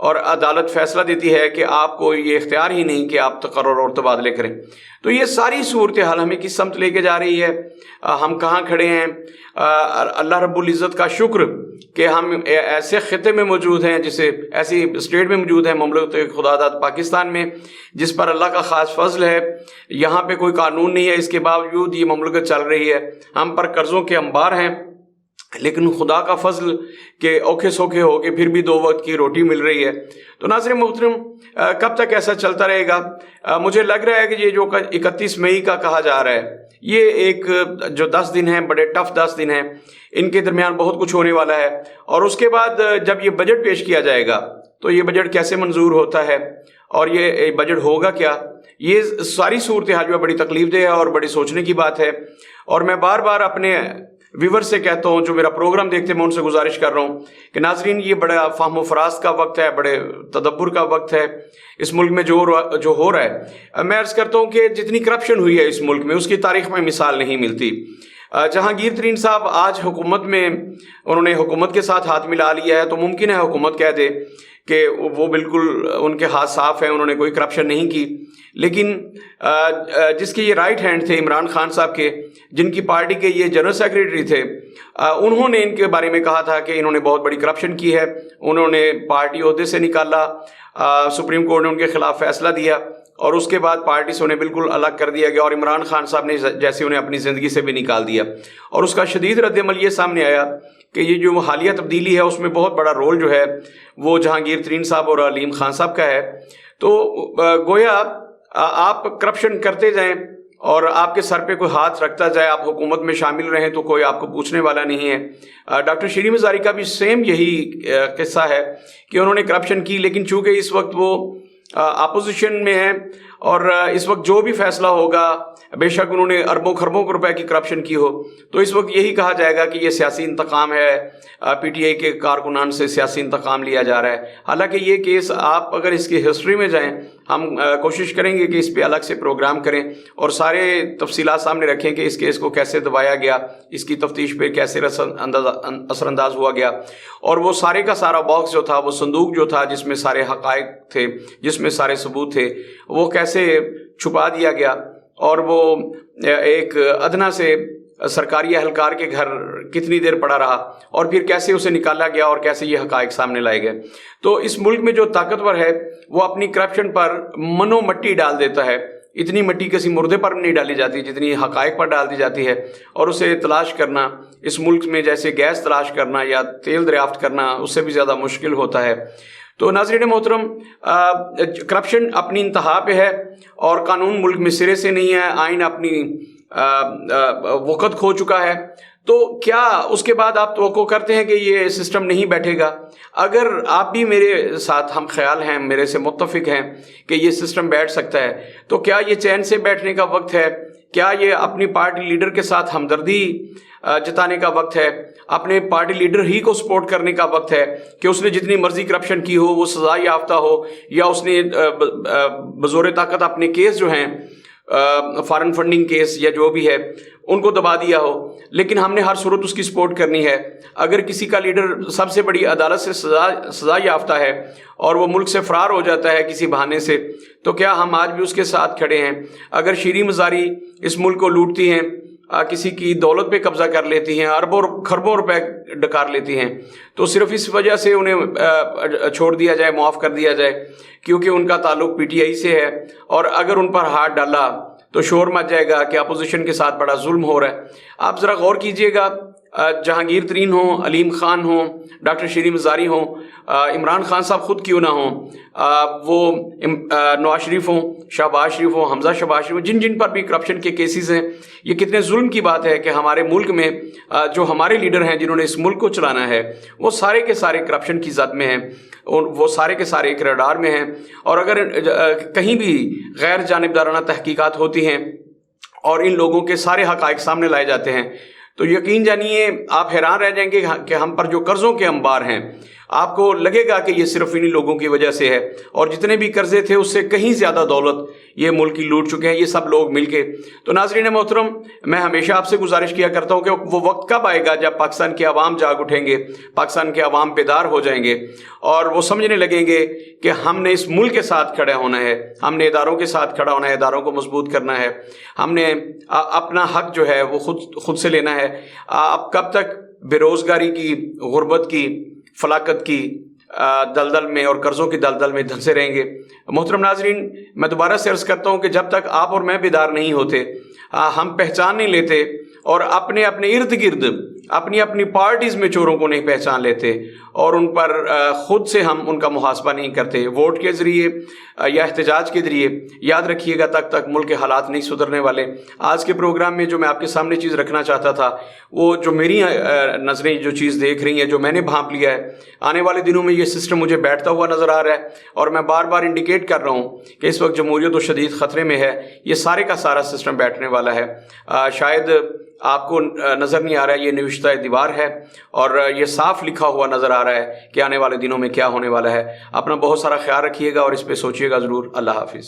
اور عدالت فیصلہ دیتی ہے کہ آپ کو یہ اختیار ہی نہیں کہ آپ تقرر اور تبادلے کریں. تو یہ ساری صورتحال ہمیں کس سمت لے کے جا رہی ہے؟ ہم کہاں کھڑے ہیں؟ اللہ رب العزت کا شکر کہ ہم ایسے خطے میں موجود ہیں، جسے ایسی اسٹیٹ میں موجود ہیں، مملکت خدا داد پاکستان میں، جس پر اللہ کا خاص فضل ہے. یہاں پہ کوئی قانون نہیں ہے، اس کے باوجود یہ مملکت چل رہی ہے. ہم پر قرضوں کے انبار ہیں، لیکن خدا کا فضل کہ اوکھے سوکھے ہو کے پھر بھی 2 وقت کی روٹی مل رہی ہے. تو ناظرین محترم، کب تک ایسا چلتا رہے گا؟ مجھے لگ رہا ہے کہ یہ جو 31 مئی کا کہا جا رہا ہے، یہ ایک جو 10 دن ہیں، بڑے ٹف 10 دن ہیں، ان کے درمیان بہت کچھ ہونے والا ہے. اور اس کے بعد جب یہ بجٹ پیش کیا جائے گا تو یہ بجٹ کیسے منظور ہوتا ہے اور یہ بجٹ ہوگا کیا، یہ ساری صورتحال جو ہے بڑی تکلیف دہ ہے اور بڑی سوچنے کی بات ہے. اور میں بار بار اپنے ویور سے کہتا ہوں، جو میرا پروگرام دیکھتے ہیں، میں ان سے گزارش کر رہا ہوں کہ ناظرین، یہ بڑا فہم و فراست کا وقت ہے، بڑے تدبر کا وقت ہے. اس ملک میں جو ہو رہا ہے، میں عرض کرتا ہوں کہ جتنی کرپشن ہوئی ہے اس ملک میں، اس کی تاریخ میں مثال نہیں ملتی. جہانگیر ترین صاحب آج حکومت میں، انہوں نے حکومت کے ساتھ ہاتھ ملا لیا ہے، تو ممکن ہے حکومت کہہ دے کہ وہ بالکل ان کے ہاتھ صاف ہیں، انہوں نے کوئی کرپشن نہیں کی. لیکن جس کے یہ رائٹ ہینڈ تھے عمران خان صاحب کے، جن کی پارٹی کے یہ جنرل سیکریٹری تھے، انہوں نے ان کے بارے میں کہا تھا کہ انہوں نے بہت بڑی کرپشن کی ہے. انہوں نے پارٹی عہدے سے نکالا، سپریم کورٹ نے ان کے خلاف فیصلہ دیا، اور اس کے بعد پارٹی سے انہیں بالکل الگ کر دیا گیا، اور عمران خان صاحب نے جیسے انہیں اپنی زندگی سے بھی نکال دیا. اور اس کا شدید رد عمل یہ سامنے آیا کہ یہ جو حالیہ تبدیلی ہے، اس میں بہت بڑا رول جو ہے وہ جہانگیر ترین صاحب اور علیم خان صاحب کا ہے. تو گویا آپ کرپشن کرتے جائیں اور آپ کے سر پہ کوئی ہاتھ رکھتا جائے، آپ حکومت میں شامل رہیں تو کوئی آپ کو پوچھنے والا نہیں ہے. ڈاکٹر شیریں مزاری کا بھی سیم یہی قصہ ہے کہ انہوں نے کرپشن کی، لیکن چونکہ اس وقت وہ اپوزیشن میں ہیں اور اس وقت جو بھی فیصلہ ہوگا، بے شک انہوں نے اربوں خربوں روپے کی کرپشن کی ہو، تو اس وقت یہی کہا جائے گا کہ یہ سیاسی انتقام ہے، پی ٹی آئی کے کارکنان سے سیاسی انتقام لیا جا رہا ہے. حالانکہ یہ کیس آپ اگر اس کی ہسٹری میں جائیں، ہم کوشش کریں گے کہ اس پہ الگ سے پروگرام کریں اور سارے تفصیلات سامنے رکھیں کہ اس کیس کو کیسے دبایا گیا، اس کی تفتیش پہ کیسے اثر انداز ہوا گیا، اور وہ سارے کا سارا باکس جو تھا، وہ صندوق جو تھا جس میں سارے حقائق تھے، جس میں سارے ثبوت تھے، وہ کیسے چھپا دیا گیا، اور وہ ایک ادنا سے سرکاری اہلکار کے گھر کتنی دیر پڑا رہا، اور پھر کیسے اسے نکالا گیا اور کیسے یہ حقائق سامنے لائے گئے. تو اس ملک میں جو طاقتور ہے وہ اپنی کرپشن پر منو مٹی ڈال دیتا ہے. اتنی مٹی کسی مردے پر نہیں ڈالی جاتی جتنی حقائق پر ڈال دی جاتی ہے، اور اسے تلاش کرنا اس ملک میں جیسے گیس تلاش کرنا یا تیل دریافت کرنا اس سے بھی زیادہ مشکل ہوتا ہے. تو ناظرین محترم، کرپشن اپنی انتہا پہ ہے اور قانون ملک میں سرے سے نہیں ہے، آئین اپنی وقت کھو چکا ہے. تو کیا اس کے بعد آپ توقع کرتے ہیں کہ یہ سسٹم نہیں بیٹھے گا؟ اگر آپ بھی میرے ساتھ ہم خیال ہیں، میرے سے متفق ہیں کہ یہ سسٹم بیٹھ سکتا ہے، تو کیا یہ چین سے بیٹھنے کا وقت ہے؟ کیا یہ اپنی پارٹی لیڈر کے ساتھ ہمدردی جتانے کا وقت ہے؟ اپنے پارٹی لیڈر ہی کو سپورٹ کرنے کا وقت ہے کہ اس نے جتنی مرضی کرپشن کی ہو وہ سزا یافتہ ہو، یا اس نے بزور طاقت اپنے کیس جو ہیں، فارن فنڈنگ کیس یا جو بھی ہے، ان کو دبا دیا ہو، لیکن ہم نے ہر صورت اس کی سپورٹ کرنی ہے. اگر کسی کا لیڈر سب سے بڑی عدالت سے سزا یافتہ ہے اور وہ ملک سے فرار ہو جاتا ہے کسی بہانے سے، تو کیا ہم آج بھی اس کے ساتھ کھڑے ہیں؟ اگر شیریں مزاری اس ملک کو لوٹتی ہیں، کسی کی دولت پہ قبضہ کر لیتی ہیں، اربوں خربوں روپے ڈکار لیتی ہیں، تو صرف اس وجہ سے انہیں چھوڑ دیا جائے، معاف کر دیا جائے کیونکہ ان کا تعلق پی ٹی آئی سے ہے، اور اگر ان پر ہاتھ ڈالا تو شور مچ جائے گا کہ اپوزیشن کے ساتھ بڑا ظلم ہو رہا ہے. آپ ذرا غور کیجئے گا، جہانگیر ترین ہوں، علیم خان ہوں، ڈاکٹر شیریں مزاری ہوں، عمران خان صاحب خود کیوں نہ ہوں، وہ نواز شریف ہوں، شہباز شریف ہوں، حمزہ شہباز شریف ہوں، جن پر بھی کرپشن کے کیسز ہیں، یہ کتنے ظلم کی بات ہے کہ ہمارے ملک میں جو ہمارے لیڈر ہیں جنہوں نے اس ملک کو چلانا ہے، وہ سارے کے سارے کرپشن کی زد میں ہیں، وہ سارے کے سارے ایک رڈار میں ہیں. اور اگر کہیں بھی غیر جانبدارانہ تحقیقات ہوتی ہیں اور ان لوگوں کے سارے حقائق سامنے لائے جاتے ہیں، تو یقین جانیے آپ حیران رہ جائیں گے کہ ہم پر جو قرضوں کے انبار ہیں آپ کو لگے گا کہ یہ صرف انہی لوگوں کی وجہ سے ہے، اور جتنے بھی قرضے تھے اس سے کہیں زیادہ دولت یہ ملک کی لوٹ چکے ہیں یہ سب لوگ مل کے۔ تو ناظرین محترم، میں ہمیشہ آپ سے گزارش کیا کرتا ہوں کہ وہ وقت کب آئے گا جب پاکستان کے عوام جاگ اٹھیں گے، پاکستان کے عوام بیدار ہو جائیں گے اور وہ سمجھنے لگیں گے کہ ہم نے اس ملک کے ساتھ کھڑے ہونا ہے، ہم نے اداروں کے ساتھ کھڑا ہونا ہے، اداروں کو مضبوط کرنا ہے، ہم نے اپنا حق جو ہے وہ خود سے لینا ہے۔ اب کب تک بے روزگاری کی، غربت کی، فلاکت کی دلدل میں اور قرضوں کی دلدل میں دھنسے رہیں گے؟ محترم ناظرین، میں دوبارہ سے عرض کرتا ہوں کہ جب تک آپ اور میں بیدار نہیں ہوتے، ہم پہچان نہیں لیتے اور اپنے ارد گرد اپنی پارٹیز میں چوروں کو نہیں پہچان لیتے اور ان پر خود سے ہم ان کا محاسبہ نہیں کرتے ووٹ کے ذریعے یا احتجاج کے ذریعے، یاد رکھیے گا تک ملک کے حالات نہیں سدھرنے والے۔ آج کے پروگرام میں جو میں آپ کے سامنے چیز رکھنا چاہتا تھا، وہ جو میری نظریں جو چیز دیکھ رہی ہیں، جو میں نے بھانپ لیا ہے، آنے والے دنوں میں یہ سسٹم مجھے بیٹھتا ہوا نظر آ رہا ہے، اور میں بار بار انڈیکیٹ کر رہا ہوں کہ اس وقت جمہوریت و شدید خطرے میں ہے۔ یہ سارے کا سارا سسٹم بیٹھنے والا ہے۔ شاید آپ کو نظر نہیں آ رہا ہے، یہ نوشتہ دیوار ہے اور یہ صاف لکھا ہوا نظر آ رہا ہے کہ آنے والے دنوں میں کیا ہونے والا ہے۔ اپنا بہت سارا خیال رکھیے گا اور اس پہ سوچیے گا ضرور۔ اللہ حافظ۔